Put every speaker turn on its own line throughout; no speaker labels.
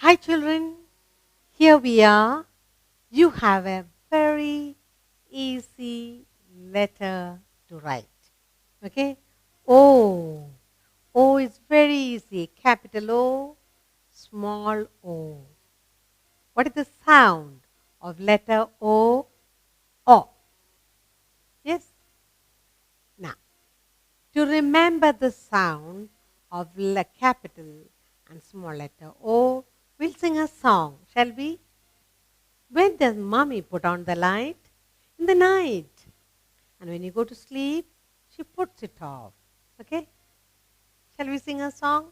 Hi children, here we are. You have a very easy letter to write. Okay? O. O is very easy. Capital O, small o. What is the sound of letter O? O. Yes? Now, to remember the sound of capital and small letter O, we'll sing a song, shall we? When does mommy put on the light? In the night. And when you go to sleep, she puts it off. Okay? Shall we sing a song?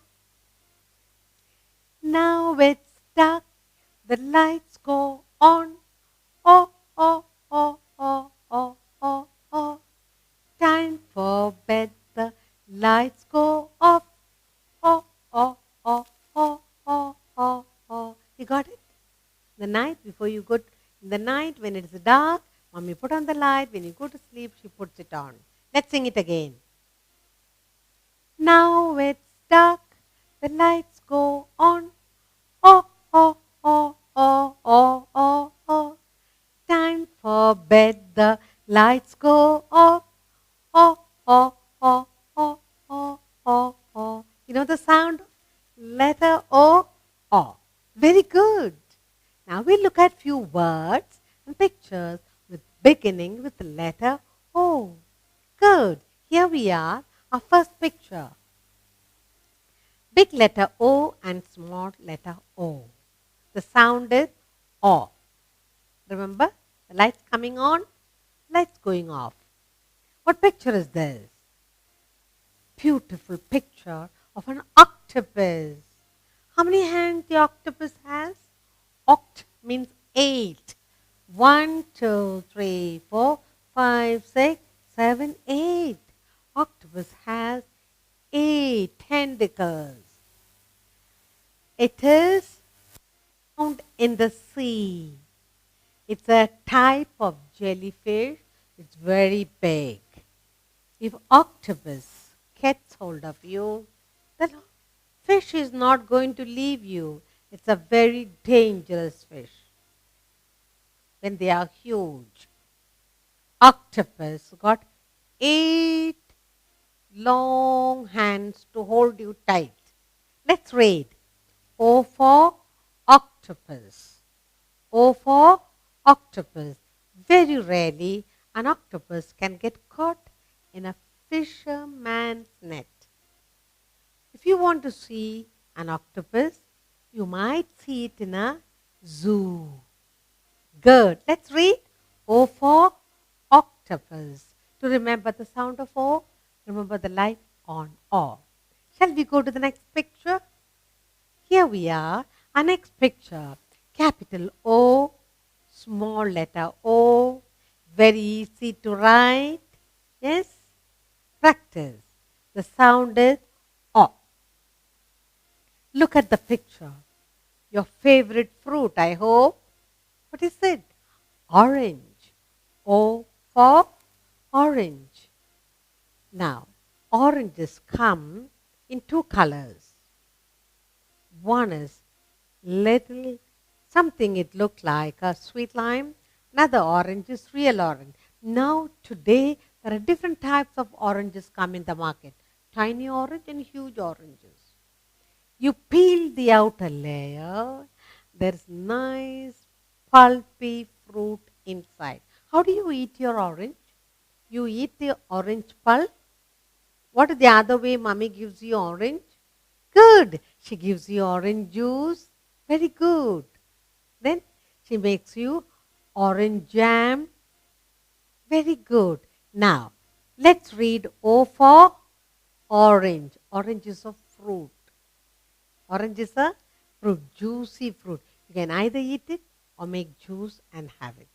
Now it's dark, the lights go on. Oh, oh, oh, oh, oh, oh, oh. Time for bed, the lights go off. Oh, oh, oh, oh, oh, oh, oh. You got it? The night before you go, in the night when it's dark, mommy put on the light. When you go to sleep, she puts it on. Let's sing it again. Now it's dark, the lights go on. Oh, oh, oh, oh, oh, oh, oh. Time for bed, the lights go off. Oh, oh, oh, oh, oh, oh, oh. You know the sound? Letter O, O. Very good. Now we look at few words and pictures with beginning with the letter O. Good. Here we are, our first picture. Big letter O and small letter O. The sound is O. Remember, the lights coming on, lights going off. What picture is this? Beautiful picture of an octopus. How many hands the octopus has? Oct means 8. 1, 2, 3, 4, 5, 6, 7, 8. Octopus has 8 tentacles. It is found in the sea. It's a type of jellyfish. It's very big. If octopus gets hold of you, the fish is not going to leave you. It's a very dangerous fish when they are huge. Octopus got 8 long hands to hold you tight. Let's read. O for octopus. O for octopus. Very rarely an octopus can get caught in a fisherman's net. If you want to see an octopus, you might see it in a zoo. Good. Let's read. O for octopus. To remember the sound of O, remember the light on O. Shall we go to the next picture? Here we are. Our next picture. Capital O, small letter O. Very easy to write. Yes? Practice. The sound is O. Look at the picture. Your favorite fruit, I hope. What is it? Orange. O for orange. Now, oranges come in 2 colors. One is little something it looked like a sweet lime. Another orange is real orange. Now, today, there are different types of oranges come in the market. Tiny orange and huge oranges. You peel the outer layer. There's nice pulpy fruit inside. How do you eat your orange? You eat the orange pulp. What is the other way mommy gives you orange? Good. She gives you orange juice. Very good. Then she makes you orange jam. Very good. Now, let's read O for orange. Orange is a fruit. Orange is a fruit, juicy fruit. You can either eat it or make juice and have it.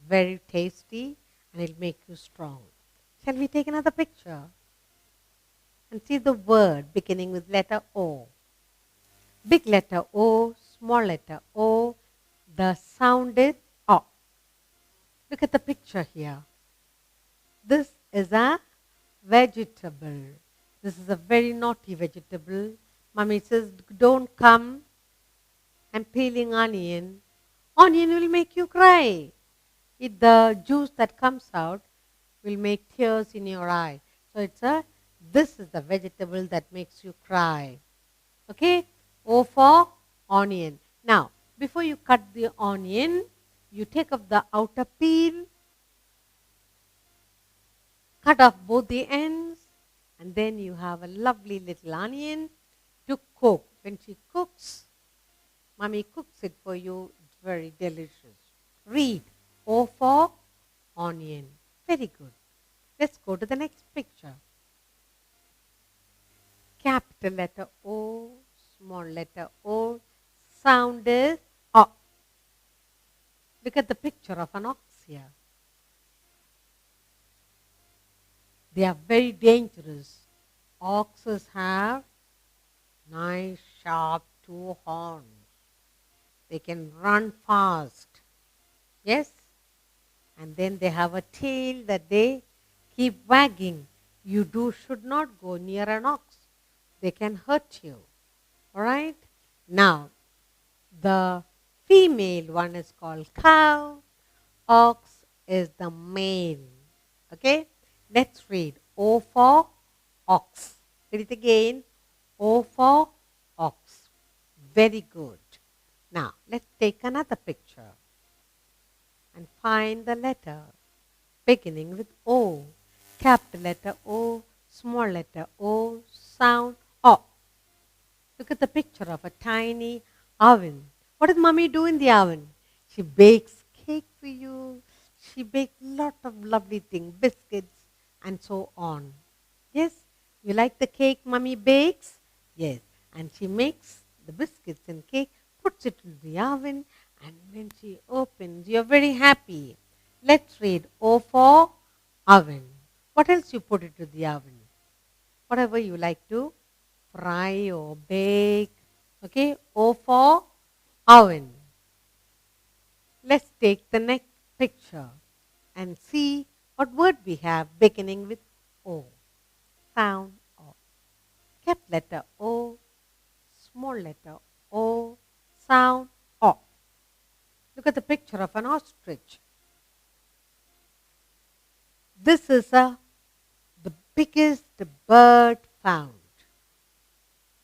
Very tasty and it'll make you strong. Shall we take another picture? And see the word beginning with letter O. Big letter O, small letter O. The sound is O. Look at the picture here. This is a vegetable. This is a very naughty vegetable. Mommy says, don't come I'm peeling onion. Onion will make you cry. The juice that comes out will make tears in your eye. So this is the vegetable that makes you cry. Okay? O for onion. Now, before you cut the onion, you take off the outer peel, cut off both the ends, and then you have a lovely little onion to cook. When she cooks, mommy cooks it for you. It's very delicious. Read. O for onion. Very good. Let's go to the next picture. Capital letter O, small letter O. Sound is O. Look at the picture of an ox here. They are very dangerous. Oxes have nice, sharp two horns. They can run fast. Yes? And then they have a tail that they keep wagging. You should not go near an ox. They can hurt you. All right? Now, the female one is called cow. Ox is the male. Okay? Let's read. O for ox. Read it again. O for ox. Very good. Now, let's take another picture and find the letter beginning with O. Capital letter O, small letter O, sound O. Look at the picture of a tiny oven. What does mommy do in the oven? She bakes cake for you. She bakes lot of lovely things, biscuits and so on. Yes? You like the cake mommy bakes? Yes. And she makes the biscuits and cake, puts it in the oven, and when she opens, you're very happy. Let's read O for oven. What else you put into the oven? Whatever you like to fry or bake. Okay, O for oven. Let's take the next picture and see what word we have beginning with O. Sound O. Capital letter O, small letter O, sound O. Look at the picture of an ostrich. This is the biggest bird found.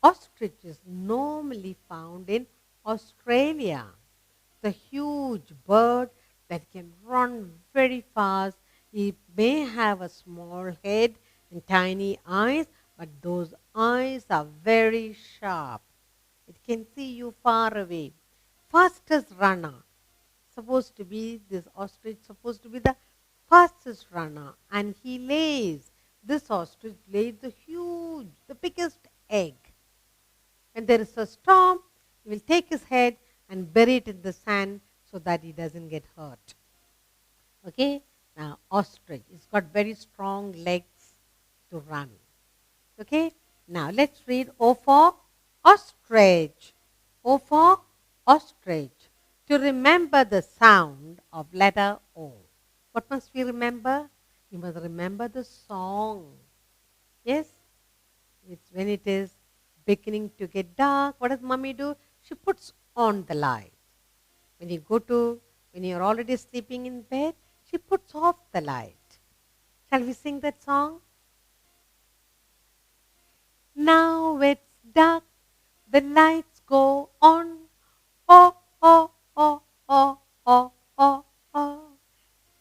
Ostrich is normally found in Australia. The huge bird that can run very fast. It may have a small head and tiny eyes, but those eyes are very sharp. It can see you far away. Fastest runner. This ostrich supposed to be the fastest runner, and this ostrich lays the biggest egg. When there is a storm, he will take his head and bury it in the sand so that he doesn't get hurt. Okay? Now, ostrich. It's got very strong legs to run. Okay? Now, let's read O for ostrich. O for ostrich. To remember the sound of letter O. What must we remember? You must remember the song. Yes? It's when it is beginning to get dark. What does mommy do? She puts on the light. When you're already sleeping in bed, she puts off the light. Shall we sing that song? Now it's dark, the lights go on. Oh, oh, oh, oh, oh, oh, oh.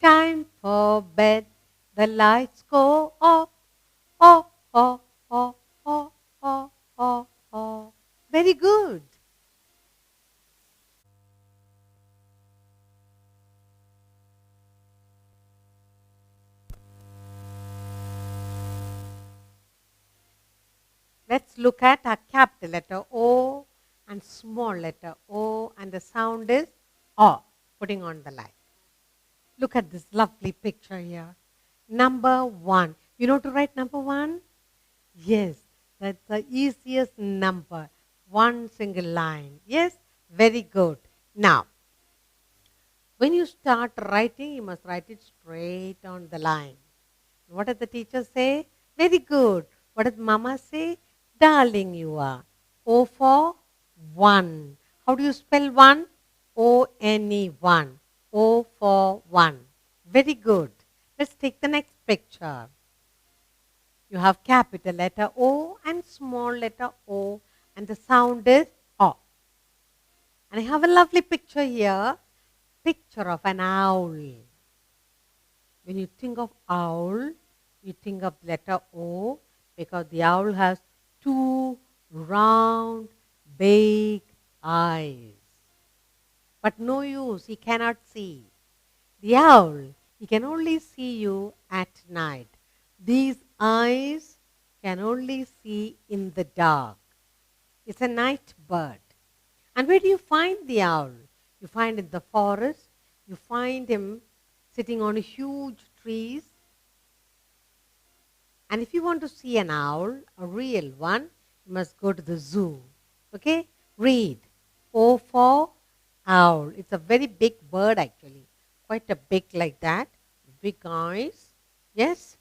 Time for bed, the lights go off. Oh, oh, oh, oh, oh, oh, oh. Very good. Let's look at a capital letter O and small letter O, and the sound is O, putting on the light. Look at this lovely picture here. Number 1. You know to write number 1? Yes, that's the easiest number. One single line. Yes, very good. Now, when you start writing, you must write it straight on the line. What does the teacher say? Very good. What does mama say? Darling, you are. O for 1. How do you spell one? O-N-E, one. O for one. Very good. Let's take the next picture. You have capital letter O and small letter O, and the sound is O. And I have a lovely picture here. Picture of an owl. When you think of owl, you think of letter O because the owl has two round, big eyes. But no use, he cannot see. The owl, he can only see you at night. These eyes can only see in the dark. It's a night bird. And where do you find the owl? You find in the forest. You find him sitting on huge trees. And if you want to see an owl, a real one, you must go to the zoo. Okay? Read. O for owl. It's a very big bird actually. Quite a big like that. Big eyes. Yes?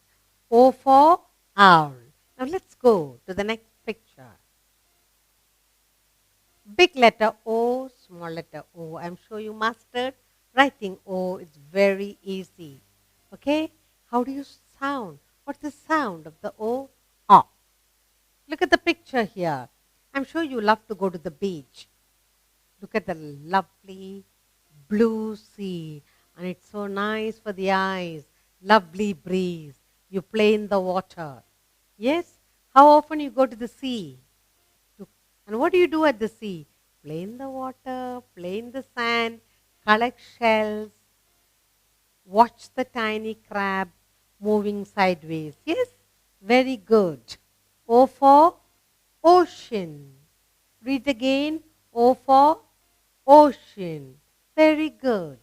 O for owl. Now let's go to the next picture. Big letter O, small letter O. I'm sure you mastered writing O. It's very easy. Okay? How do you sound? What's the sound of the O? O. Look at the picture here. I'm sure you love to go to the beach. Look at the lovely blue sea. And it's so nice for the eyes. Lovely breeze. You play in the water. Yes? How often you go to the sea? And what do you do at the sea? Play in the water, play in the sand, collect shells, watch the tiny crab moving sideways. Yes? Very good. O for ocean. Read again. O for ocean. Very good.